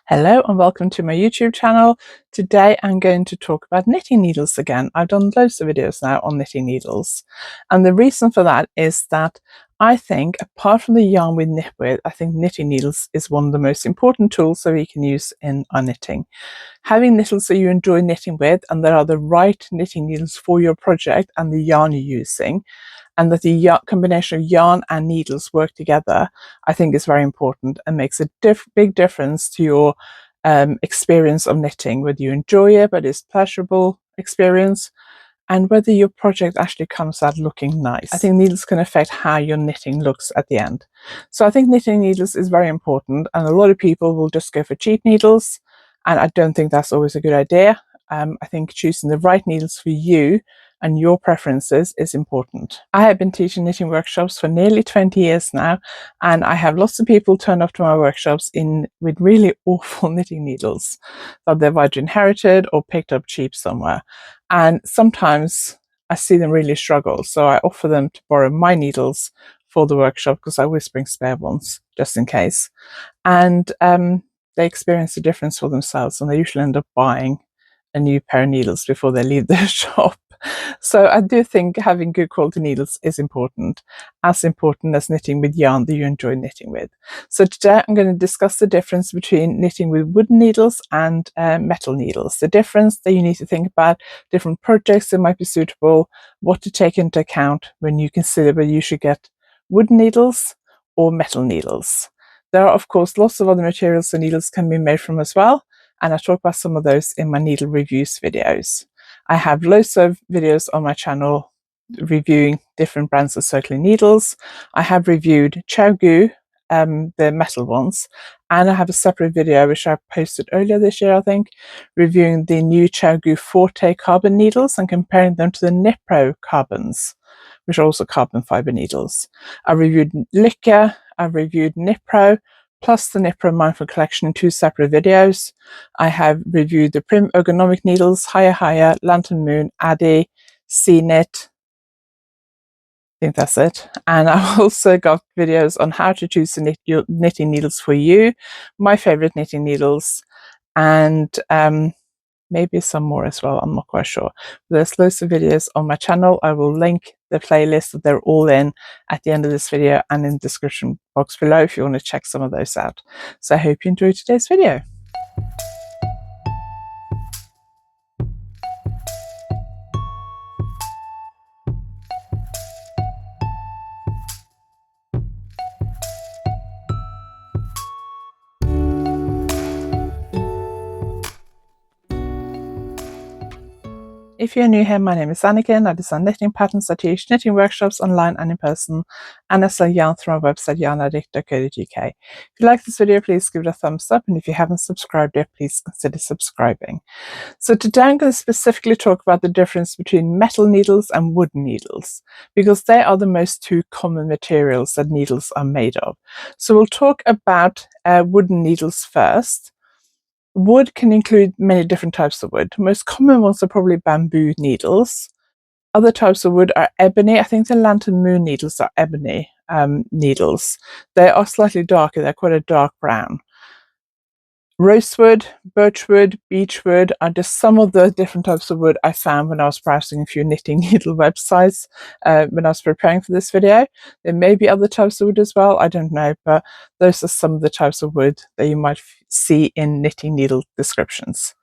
Hello and welcome to my YouTube channel. Today I'm going to talk about knitting needles again. I've done loads of videos now on knitting needles, and the reason for that is that I think, apart from the yarn we knit with, I think knitting needles is one of the most important tools that we can use in our knitting. Having needles that you enjoy knitting with and that are the right knitting needles for your project and the yarn you're using, and that the combination of yarn and needles work together, I think is very important and makes a big difference to your experience of knitting, whether you enjoy it, but it's pleasurable experience, and whether your project actually comes out looking nice. I think needles can affect how your knitting looks at the end. So I think knitting needles is very important, and a lot of people will just go for cheap needles, and I don't think that's always a good idea. I think choosing the right needles for you and your preferences is important. I have been teaching knitting workshops for nearly 20 years now, and I have lots of people turn up to my workshops with really awful knitting needles that they've either inherited or picked up cheap somewhere. And sometimes I see them really struggle, so I offer them to borrow my needles for the workshop because I always bring spare ones just in case. And they experience a difference for themselves, and they usually end up buying a new pair of needles before they leave the shop. So I do think having good quality needles is important as knitting with yarn that you enjoy knitting with. So today I'm going to discuss the difference between knitting with wooden needles and metal needles, the difference that you need to think about, different projects that might be suitable, what to take into account when you consider whether you should get wooden needles or metal needles. There are, of course, lots of other materials the needles can be made from as well, and I talk about some of those in my needle reviews videos. I have loads of videos on my channel reviewing different brands of circling needles. I have reviewed ChiaoGoo, the metal ones, and I have a separate video which I posted earlier this year, I think, reviewing the new ChiaoGoo Forte carbon needles and comparing them to the Nipro carbons, which are also carbon fiber needles. I reviewed Lycia, I reviewed Nipro, plus the Nipro Mindful Collection in two separate videos. I have reviewed the Prim ergonomic needles, Higher, Lantern Moon, Addy, C-Knit. I think that's it. And I've also got videos on how to choose your knitting needles for you, my favorite knitting needles, and maybe some more as well. I'm not quite sure. There's loads of videos on my channel. I will link the playlist that they're all in at the end of this video and in the description box below if you want to check some of those out. So I hope you enjoyed today's video. If you're new here, my name is Anniken. I design knitting patterns. I teach knitting workshops online and in person, and I sell yarn through my website YarnAddict.co.uk. If you like this video, please give it a thumbs up, and if you haven't subscribed yet, please consider subscribing. So today I'm going to specifically talk about the difference between metal needles and wooden needles, because they are the most two common materials that needles are made of. So we'll talk about wooden needles first. Wood can include many different types of wood. Most common ones are probably bamboo needles. Other types of wood are ebony. I think the Lantern Moon needles are ebony needles. They are slightly darker. They're quite a dark brown. Rosewood, birchwood, beechwood are just some of the different types of wood I found when I was browsing a few knitting needle websites when I was preparing for this video. There may be other types of wood as well, I don't know, but those are some of the types of wood that you might see in knitting needle descriptions.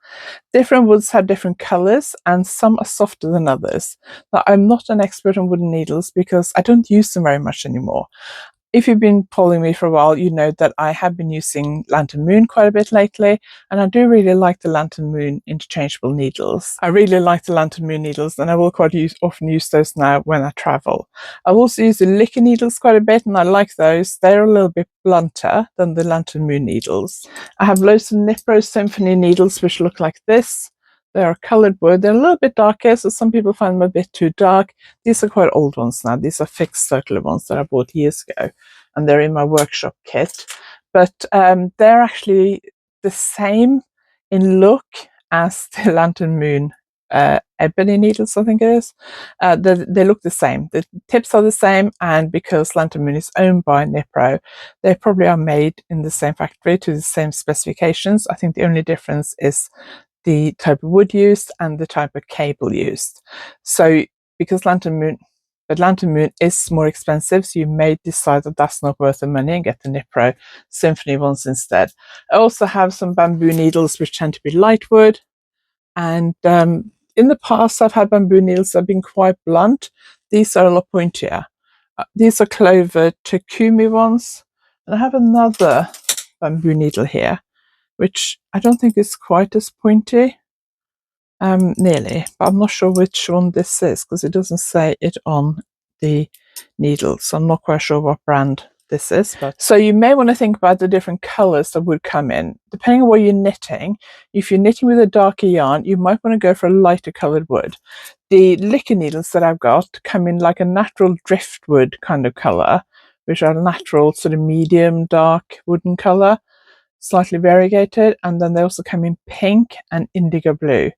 Different woods have different colours, and some are softer than others. Now, I'm not an expert on wooden needles because I don't use them very much anymore. If you've been following me for a while, you know that I have been using Lantern Moon quite a bit lately, and I do really like the Lantern Moon interchangeable needles. I really like the Lantern Moon needles, and I will quite often use those now when I travel. I also use the Lycia needles quite a bit, and I like those. They're a little bit blunter than the Lantern Moon needles. I have loads of Nipro Symphony needles which look like this. They are coloured wood. They're a little bit darker, so some people find them a bit too dark. These are quite old ones now. These are fixed circular ones that I bought years ago, and they're in my workshop kit. But they're actually the same in look as the Lantern Moon ebony needles, I think it is. They look the same. The tips are the same, and because Lantern Moon is owned by Nipro, they probably are made in the same factory to the same specifications. I think the only difference is the type of wood used and the type of cable used. So because Lantern Moon is more expensive, so you may decide that that's not worth the money and get the Nipro Symphony ones instead. I also have some bamboo needles which tend to be light wood, and in the past I've had bamboo needles that have been quite blunt. These are a lot pointier. These are Clover Takumi ones, and I have another bamboo needle here which I don't think is quite as pointy. Nearly, but I'm not sure which one this is because it doesn't say it on the needle, so I'm not quite sure what brand this is. But so you may want to think about the different colors that would come in depending on what you're knitting. If you're knitting with a darker yarn, you might want to go for a lighter colored wood. The liquor needles that I've got come in like a natural driftwood kind of color, which are natural sort of medium dark wooden color, slightly variegated, and then they also come in pink and indigo blue.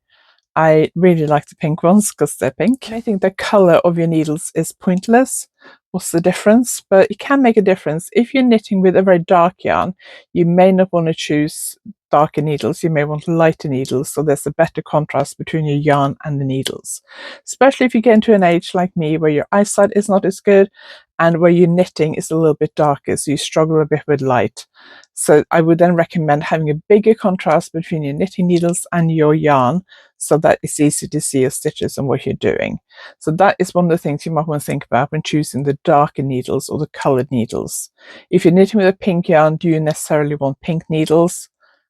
I really like the pink ones because they're pink. I think the color of your needles is pointless. What's the difference? But it can make a difference. If you're knitting with a very dark yarn, you may not want to choose darker needles. You may want lighter needles, so there's a better contrast between your yarn and the needles. Especially if you get into an age like me where your eyesight is not as good and where your knitting is a little bit darker, so you struggle a bit with light. So I would then recommend having a bigger contrast between your knitting needles and your yarn, so that it's easy to see your stitches and what you're doing. So that is one of the things you might want to think about when choosing the darker needles or the coloured needles. If you're knitting with a pink yarn, do you necessarily want pink needles?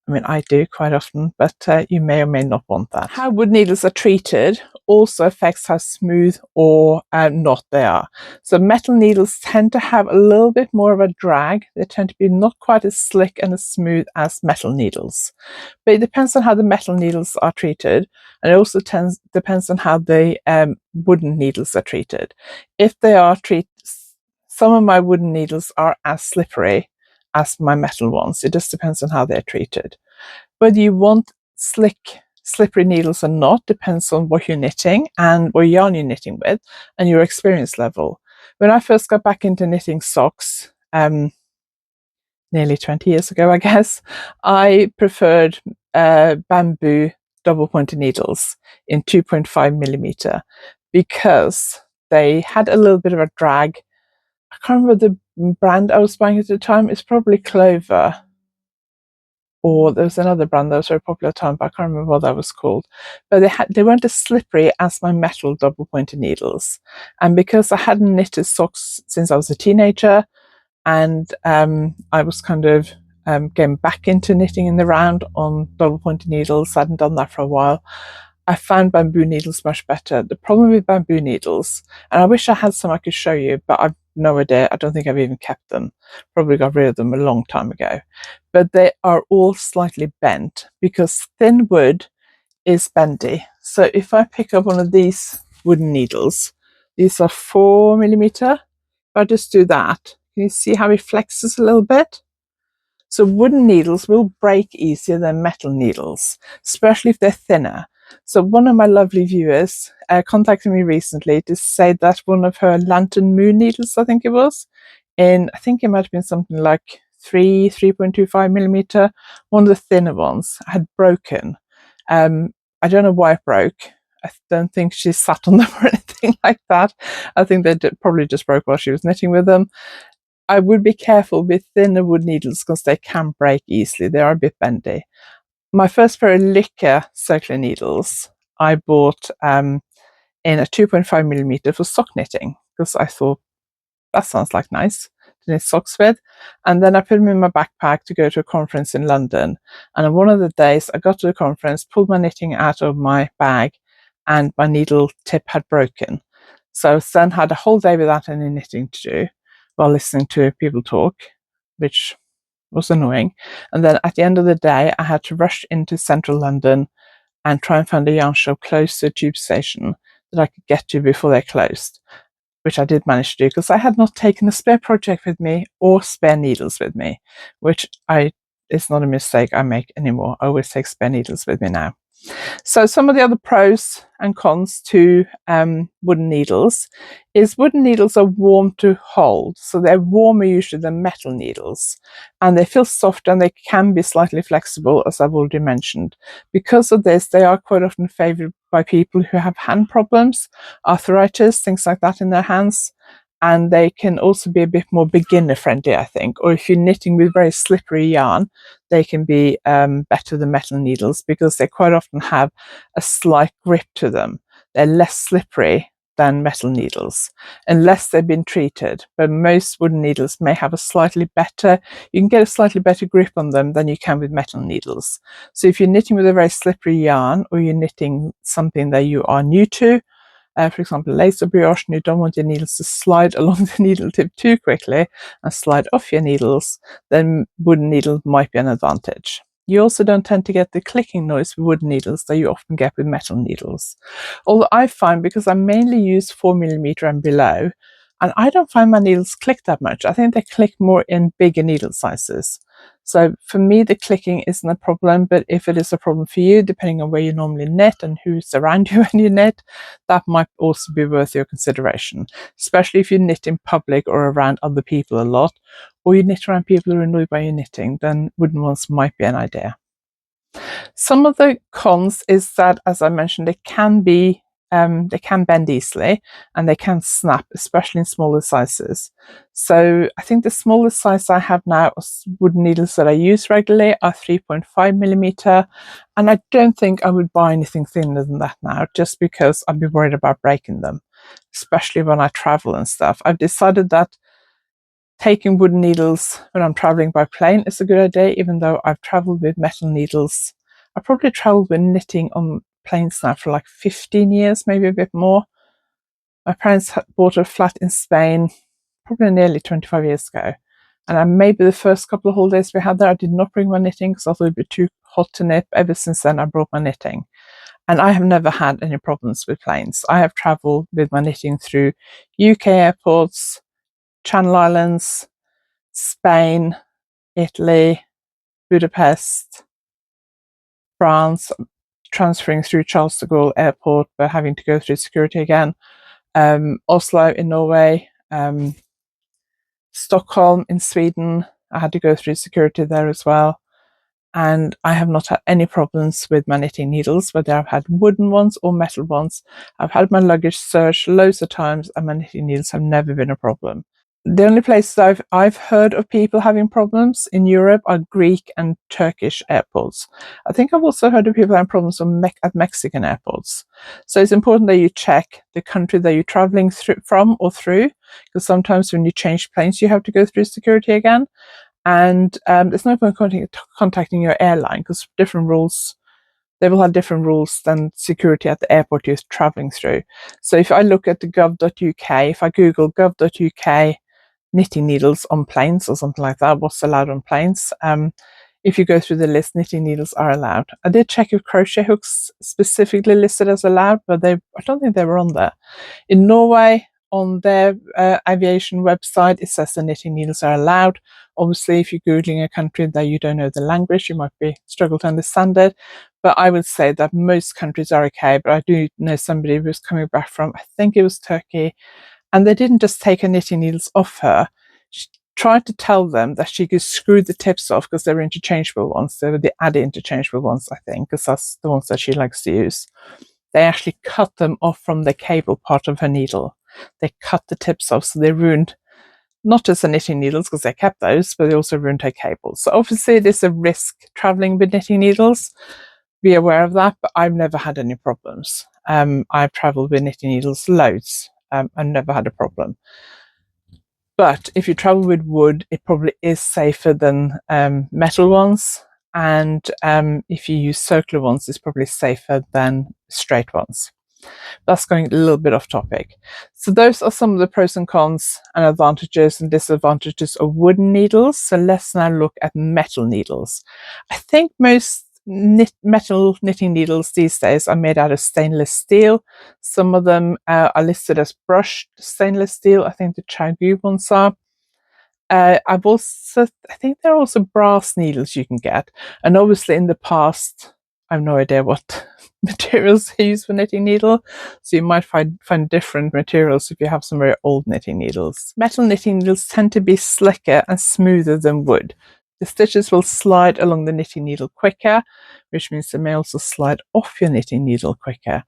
I mean, I do quite often, but you may or may not want that. How wood needles are treated also affects how smooth or not they are. So metal needles tend to have a little bit more of a drag. They tend to be not quite as slick and as smooth as metal needles. But it depends on how the metal needles are treated, and it also depends on how the wooden needles are treated. If they are some of my wooden needles are as slippery as my metal ones. It just depends on how they're treated. Whether you want slippery needles or not depends on what you're knitting and what yarn you're knitting with and your experience level. When I first got back into knitting socks, nearly 20 years ago, I guess, I preferred bamboo double pointed needles in 2.5 millimeter because they had a little bit of a drag. I can't remember the brand I was buying at the time. It's probably Clover, or there was another brand that was very popular at the time, but I can't remember what that was called. But they weren't as slippery as my metal double pointed needles. And because I hadn't knitted socks since I was a teenager, and I was kind of getting back into knitting in the round on double pointed needles. I hadn't done that for a while. I found bamboo needles much better. The problem with bamboo needles, and I wish I had some I could show you, but I've no idea. I don't think I've even kept them. Probably got rid of them a long time ago. But they are all slightly bent because thin wood is bendy. So if I pick up one of these wooden needles, these are 4 millimeter. If I just do that, can you see how it flexes a little bit? So wooden needles will break easier than metal needles, especially if they're thinner. So one of my lovely viewers contacted me recently to say that one of her Lantern Moon needles, I think it was, I think it might have been something like 3.25 millimeter, one of the thinner ones, had broken. I don't know why it broke. I don't think she sat on them or anything like that. I think they probably just broke while she was knitting with them. I would be careful with thinner wood needles because they can break easily. They are a bit bendy. My first pair of Licker circular needles I bought in a 2.5 millimeter for sock knitting because I thought that sounds like nice to knit socks with. And then I put them in my backpack to go to a conference in London. And on one of the days I got to the conference, pulled my knitting out of my bag, and my needle tip had broken. So then had a whole day without any knitting to do while listening to people talk, which was annoying. And then at the end of the day, I had to rush into central London and try and find a yarn shop close to a tube station that I could get to before they closed, which I did manage to do because I had not taken a spare project with me or spare needles with me, which is not a mistake I make anymore. I always take spare needles with me now. So some of the other pros and cons to wooden needles is wooden needles are warm to hold. So they're warmer usually than metal needles, and they feel soft and they can be slightly flexible, as I've already mentioned. Because of this, they are quite often favoured by people who have hand problems, arthritis, things like that in their hands. And they can also be a bit more beginner friendly, I think. Or if you're knitting with very slippery yarn, they can be better than metal needles because they quite often have a slight grip to them. They're less slippery than metal needles, unless they've been treated. But most wooden needles may have a slightly better, you can get a slightly better grip on them than you can with metal needles. So if you're knitting with a very slippery yarn, or you're knitting something that you are new to, for example, lace or brioche, and you don't want your needles to slide along the needle tip too quickly and slide off your needles, then wooden needle might be an advantage. You also don't tend to get the clicking noise with wooden needles that you often get with metal needles. Although I find, because I mainly use 4mm and below, and I don't find my needles click that much. I think they click more in bigger needle sizes. So for me, the clicking isn't a problem, but if it is a problem for you, depending on where you normally knit and who's around you when you knit, that might also be worth your consideration, especially if you knit in public or around other people a lot, or you knit around people who are annoyed by your knitting, then wooden ones might be an idea. Some of the cons is that, as I mentioned, they can bend easily and they can snap, especially in smaller sizes. So I think the smallest size I have now, wooden needles that I use regularly, are 3.5mm, and I don't think I would buy anything thinner than that now, just because I'd be worried about breaking them, especially when I travel and stuff. I've decided that taking wooden needles when I'm traveling by plane is a good idea, even though I've traveled with metal needles. I've probably traveled with knitting on planes now for like 15 years, maybe a bit more. My parents bought a flat in Spain probably nearly 25 years ago. And maybe the first couple of holidays we had there, I did not bring my knitting because I thought it'd be too hot to knit. Ever since then, I brought my knitting. And I have never had any problems with planes. I have travelled with my knitting through UK airports, Channel Islands, Spain, Italy, Budapest, France, transferring through Charles de Gaulle Airport, but having to go through security again, Oslo in Norway, Stockholm in Sweden. I had to go through security there as well. And I have not had any problems with my knitting needles, whether I've had wooden ones or metal ones. I've had my luggage searched loads of times and my knitting needles have never been a problem. The only places I've heard of people having problems in Europe are Greek and Turkish airports. I think I've also heard of people having problems at Mexican airports. So it's important that you check the country that you're traveling from or through, because sometimes when you change planes, you have to go through security again. And there's no point contacting your airline because different rules. They will have different rules than security at the airport you're traveling through. So if I look at the gov.uk, if I Google gov.uk knitting needles on planes or something like that, what's allowed on planes. If you go through the list, knitting needles are allowed. I did check if crochet hooks specifically listed as allowed, but I don't think they were on there. In Norway, on their aviation website, it says the knitting needles are allowed. Obviously, if you're Googling a country that you don't know the language, you might struggle to understand it. But I would say that most countries are okay. But I do know somebody who was coming back from, I think it was Turkey, and they didn't just take her knitting needles off her. She tried to tell them that she could screw the tips off because they were interchangeable ones. They were the Addi interchangeable ones, I think, because that's the ones that she likes to use. They actually cut them off from the cable part of her needle. They cut the tips off, so they ruined not just the knitting needles because they kept those, but they also ruined her cables. So obviously it is a risk traveling with knitting needles. Be aware of that, but I've never had any problems. I've traveled with knitting needles loads and never had a problem. But if you travel with wood, it probably is safer than metal ones. And if you use circular ones, it's probably safer than straight ones. That's going a little bit off topic. So those are some of the pros and cons and advantages and disadvantages of wooden needles. So let's now look at metal needles. I think most metal knitting needles these days are made out of stainless steel. Some of them are listed as brushed stainless steel. I think the Chagyu ones are. I think there are also brass needles you can get. And obviously in the past, I have no idea what materials they use for knitting needle, so you might find different materials if you have some very old knitting needles. Metal knitting needles tend to be slicker and smoother than wood. The stitches will slide along the knitting needle quicker, which means they may also slide off your knitting needle quicker.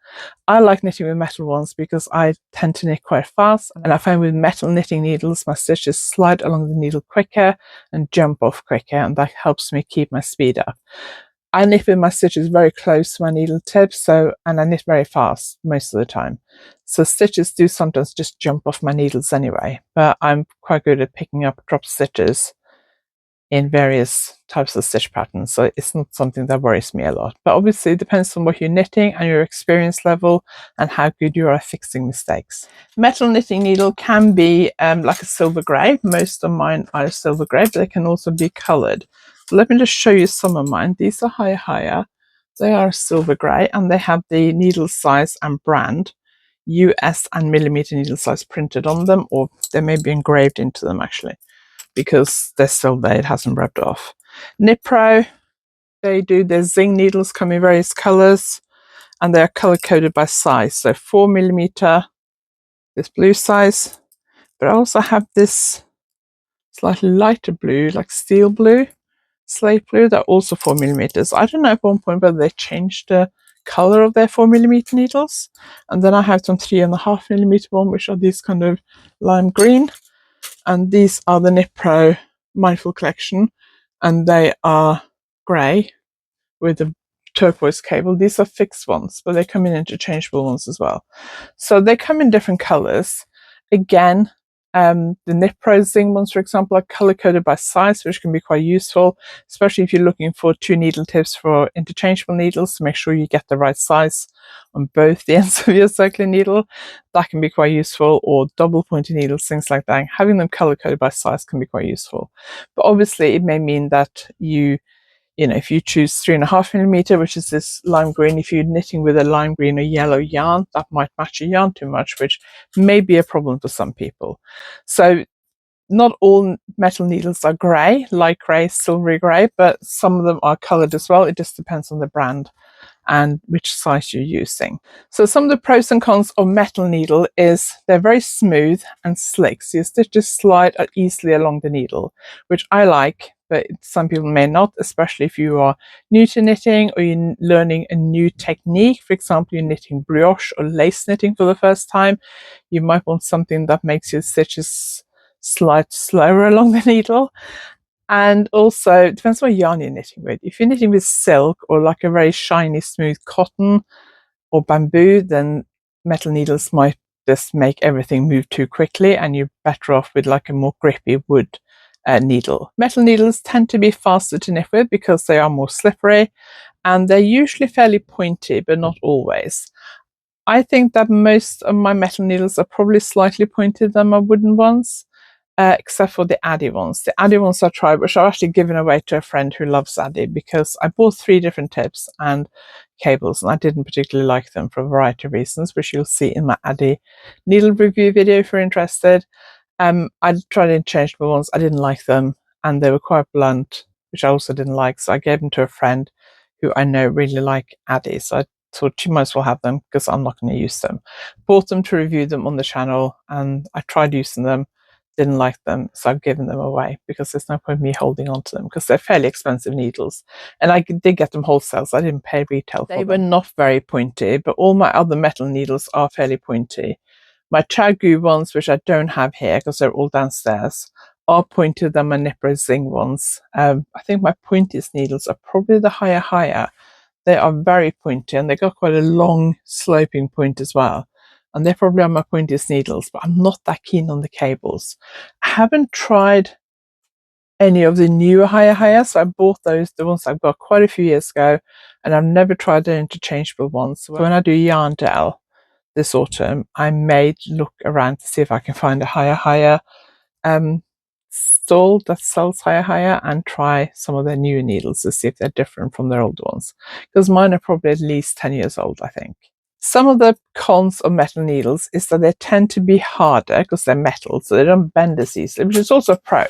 I like knitting with metal ones because I tend to knit quite fast, and I find with metal knitting needles my stitches slide along the needle quicker and jump off quicker, and that helps me keep my speed up. I knit with my stitches very close to my needle tips, and I knit very fast most of the time. So stitches do sometimes just jump off my needles anyway, but I'm quite good at picking up drop stitches in various types of stitch patterns, so it's not something that worries me a lot. But obviously it depends on what you're knitting and your experience level and how good you are at fixing mistakes. Metal knitting needle can be like a silver grey. Most of mine are silver grey, but they can also be coloured. So let me just show you some of mine. These are higher. They are silver grey, and they have the needle size and brand, US and millimeter needle size, printed on them, or they may be engraved into them actually, because they're still there, it hasn't rubbed off. Knit Pro, they do their zing needles come in various colours, and they're color coded by size. So 4mm, this blue size, but I also have this slightly lighter blue, like steel blue, slate blue, they're also 4mm. I don't know at one point whether they changed the color of their 4mm needles. And then I have some 3.5mm one, which are these kind of lime green. And these are the Knit Pro Mindful Collection, and they are grey with a turquoise cable. These are fixed ones, but they come in interchangeable ones as well. So they come in different colours. Again, the Knit Pro Zing ones, for example, are colour coded by size, which can be quite useful, especially if you're looking for 2 needle tips for interchangeable needles, to make sure you get the right size on both the ends of your circular needle. That can be quite useful, or double pointed needles, things like that. Having them colour coded by size can be quite useful. But obviously it may mean that if you choose 3.5mm, which is this lime green, if you're knitting with a lime green or yellow yarn, that might match your yarn too much, which may be a problem for some people. So not all metal needles are grey, light grey, silvery grey, but some of them are coloured as well. It just depends on the brand and which size you're using. So some of the pros and cons of metal needle is they're very smooth and slick, so your stitches slide easily along the needle, which I like, but some people may not, especially if you are new to knitting or you're learning a new technique. For example, you're knitting brioche or lace knitting for the first time, you might want something that makes your stitches slide slower along the needle. And also, it depends what yarn you're knitting with. If you're knitting with silk or like a very shiny, smooth cotton or bamboo, then metal needles might just make everything move too quickly, and you're better off with like a more grippy wood needle. Metal needles tend to be faster to knit with because they are more slippery, and they're usually fairly pointy, but not always. I think that most of my metal needles are probably slightly pointed than my wooden ones. Except for the Addi ones. The Addi ones I tried, which I've actually given away to a friend who loves Addi, because I bought 3 different tips and cables, and I didn't particularly like them for a variety of reasons, which you'll see in my Addi needle review video if you're interested. I tried interchangeable ones, I didn't like them, and they were quite blunt, which I also didn't like, so I gave them to a friend who I know really like Addi, so I thought she might as well have them because I'm not going to use them. Bought them to review them on the channel, and I tried using them, didn't like them, so I've given them away because there's no point me holding on to them because they're fairly expensive needles, and I did get them wholesale, so I didn't pay retail for them. They were not very pointy, but all my other metal needles are fairly pointy. My Chagu ones, which I don't have here because they're all downstairs, are pointier than my Knit Pro Zing ones. I think my pointiest needles are probably the higher. They are very pointy, and they got quite a long sloping point as well. And they're probably on my pointiest needles, but I'm not that keen on the cables. I haven't tried any of the newer higher, so I bought those, the ones I got quite a few years ago, and I've never tried the interchangeable ones. So when I do YarnAddict this autumn, I may look around to see if I can find a higher stall that sells higher and try some of their newer needles to see if they're different from their older ones, because mine are probably at least 10 years old, I think. Some of the cons of metal needles is that they tend to be harder because they're metal, so they don't bend as easily, which is also a pro.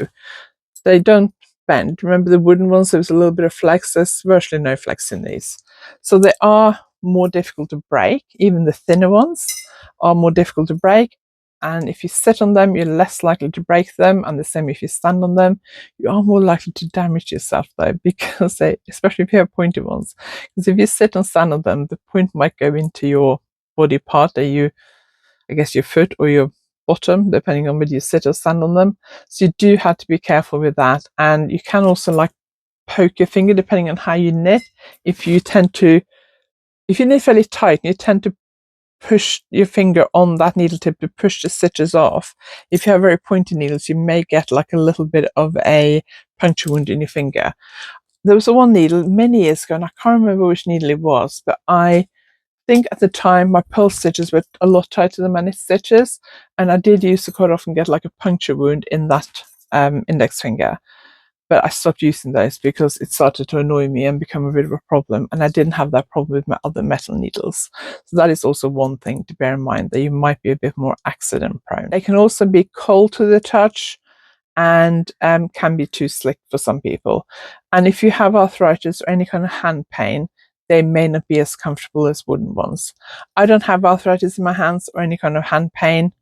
They don't bend. Remember the wooden ones, there was a little bit of flex. There's virtually no flex in these. So they are more difficult to break. Even the thinner ones are more difficult to break. And if you sit on them, you're less likely to break them. And the same if you stand on them. You are more likely to damage yourself though, because especially if you have pointy ones. Because if you sit and stand on them, the point might go into your body part that I guess your foot or your bottom, depending on whether you sit or stand on them. So you do have to be careful with that. And you can also like poke your finger depending on how you knit. If you knit fairly tight, you tend to push your finger on that needle tip to push the stitches off. If you have very pointy needles, you may get like a little bit of a puncture wound in your finger. There was one needle many years ago, and I can't remember which needle it was, but I think at the time my pearl stitches were a lot tighter than my knit stitches, and I did used to quite often get like a puncture wound in that index finger. But I stopped using those because it started to annoy me and become a bit of a problem, and I didn't have that problem with my other metal needles. So that is also one thing to bear in mind, that you might be a bit more accident prone. They can also be cold to the touch and can be too slick for some people. And if you have arthritis or any kind of hand pain, they may not be as comfortable as wooden ones. I don't have arthritis in my hands or any kind of hand pain,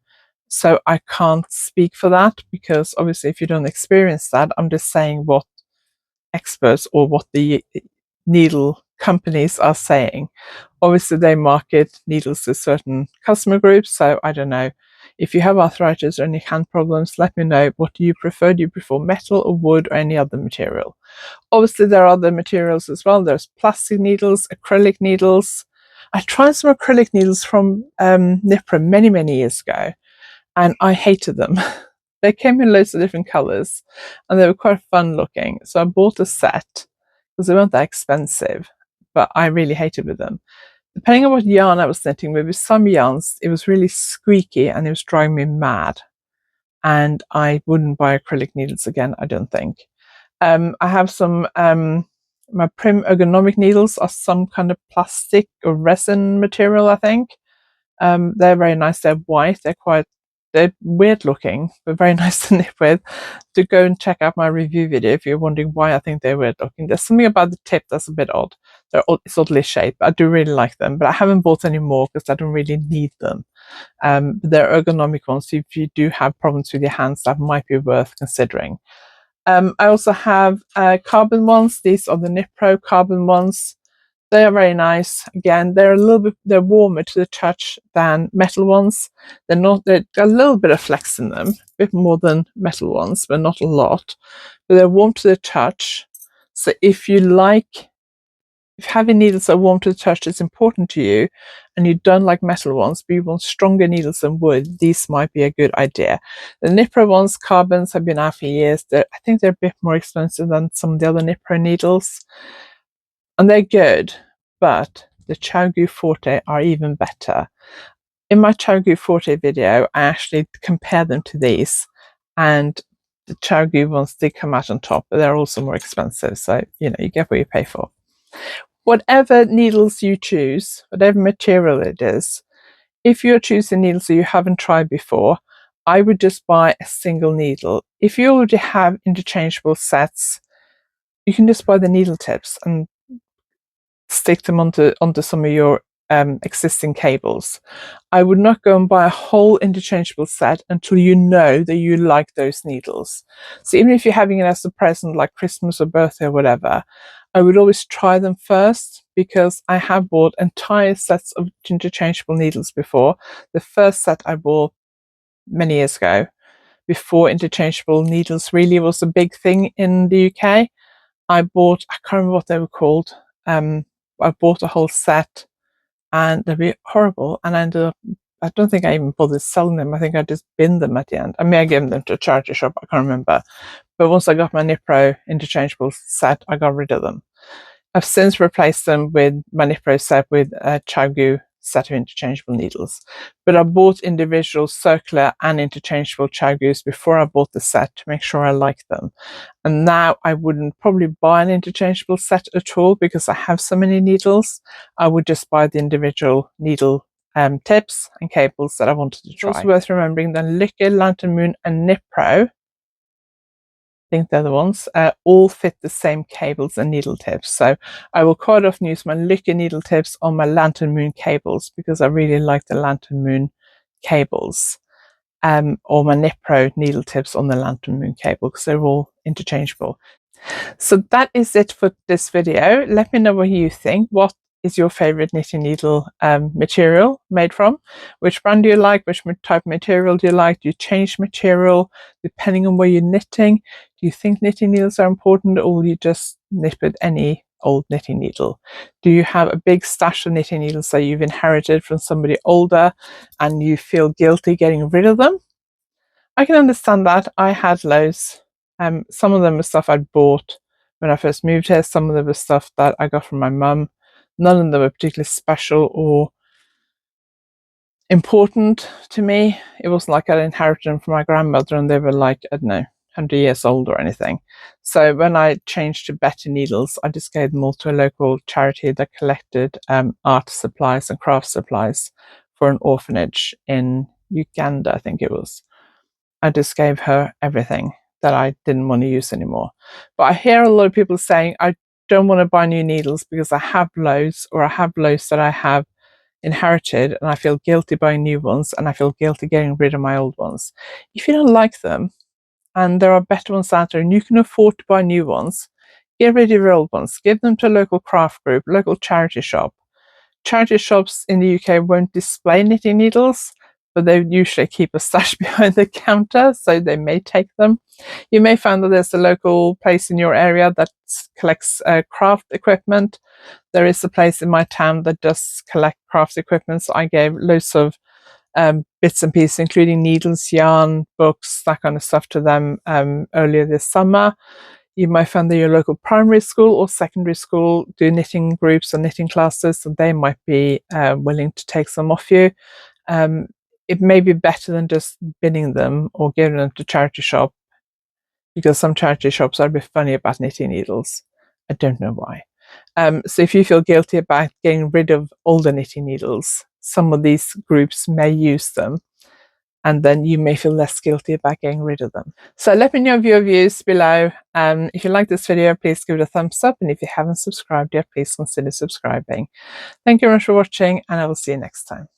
so I can't speak for that, because obviously if you don't experience that, I'm just saying what experts or what the needle companies are saying. Obviously they market needles to certain customer groups, so I don't know. If you have arthritis or any hand problems, let me know. What do you prefer? Do you prefer metal or wood or any other material? Obviously there are other materials as well. There's plastic needles, acrylic needles. I tried some acrylic needles from Nipra many years ago, and I hated them. They came in loads of different colours and they were quite fun looking. So I bought a set because they weren't that expensive, but I really hated with them. Depending on what yarn I was knitting with some yarns, it was really squeaky and it was driving me mad. And I wouldn't buy acrylic needles again, I don't think. I have some, my Prim ergonomic needles are some kind of plastic or resin material, I think. They're very nice. They're white. They're weird looking, but very nice to knit with. To go and check out my review video if you're wondering why I think they're weird looking. There's something about the tip that's a bit odd. It's oddly shaped, but I do really like them. But I haven't bought any more because I don't really need them. They're ergonomic ones. So if you do have problems with your hands, that might be worth considering. I also have carbon ones. These are the Knit Pro carbon ones. They are very nice. Again, they're warmer to the touch than metal ones. They've got a little bit of flex in them, a bit more than metal ones, but not a lot. But they're warm to the touch. So if having needles that are warm to the touch is important to you, and you don't like metal ones, but you want stronger needles than wood, these might be a good idea. The Nipro ones, carbons, have been out for years. I think they're a bit more expensive than some of the other Nipro needles. And they're good, but the Chogu Forte are even better. In my Chogu Forte video, I actually compare them to these, and the Chogu ones did come out on top, but they're also more expensive. So, you get what you pay for. Whatever needles you choose, whatever material it is, if you're choosing needles that you haven't tried before, I would just buy a single needle. If you already have interchangeable sets, you can just buy the needle tips and stick them onto some of your existing cables. I would not go and buy a whole interchangeable set until you know that you like those needles. So even if you're having it as a present, like Christmas or birthday or whatever, I would always try them first, because I have bought entire sets of interchangeable needles before. The first set I bought many years ago, before interchangeable needles really was a big thing in the UK. I can't remember what they were called. I bought a whole set and they were horrible. And I don't think I even bothered selling them. I think I just binned them at the end. I may have given them to a charity shop, I can't remember. But once I got my Nipro interchangeable set, I got rid of them. I've since replaced them with my Nipro set with a Chogu set of interchangeable needles. But I bought individual circular and interchangeable Chogus before I bought the set to make sure I liked them. And now I wouldn't probably buy an interchangeable set at all, because I have so many needles. I would just buy the individual needle tips and cables that I wanted to try. It's also worth remembering that Lykke, Lantern Moon and Nipro, I think they're the ones, all fit the same cables and needle tips. So I will quite often use my Lykke needle tips on my Lantern Moon cables because I really like the Lantern Moon cables, or my Knit Pro needle tips on the Lantern Moon cable because they're all interchangeable. So that is it for this video. Let me know what you think. What is your favorite knitting needle material made from? Which brand do you like? Which type of material do you like? Do you change material depending on where you're knitting? Do you think knitting needles are important, or will you just knit with any old knitting needle? Do you have a big stash of knitting needles that you've inherited from somebody older and you feel guilty getting rid of them? I can understand that. I had loads. Some of them were stuff I'd bought when I first moved here. Some of them were stuff that I got from my mum. None of them were particularly special or important to me. It wasn't like I'd inherited them from my grandmother and they were like, I don't know, 100 years old or anything. So when I changed to better needles, I just gave them all to a local charity that collected art supplies and craft supplies for an orphanage in Uganda, I think it was. I just gave her everything that I didn't want to use anymore. But I hear a lot of people saying, I don't want to buy new needles because I have loads, or I have loads that I have inherited and I feel guilty buying new ones and I feel guilty getting rid of my old ones. If you don't like them and there are better ones out there and you can afford to buy new ones, get rid of your old ones. Give them to a local craft group, local charity shop. Charity shops in the UK won't display knitting needles, but they usually keep a stash behind the counter, so they may take them. You may find that there's a local place in your area that collects craft equipment. There is a place in my town that does collect craft equipment, so I gave loads of bits and pieces, including needles, yarn, books, that kind of stuff to them earlier this summer. You might find that your local primary school or secondary school do knitting groups or knitting classes, so they might be willing to take some off you. It may be better than just binning them or giving them to charity shop, because some charity shops are a bit funny about knitting needles. I don't know why. So if you feel guilty about getting rid of older knitting needles, some of these groups may use them, and then you may feel less guilty about getting rid of them. So let me know your views below. If you like this video, please give it a thumbs up, and if you haven't subscribed yet, please consider subscribing. Thank you very much for watching, and I will see you next time.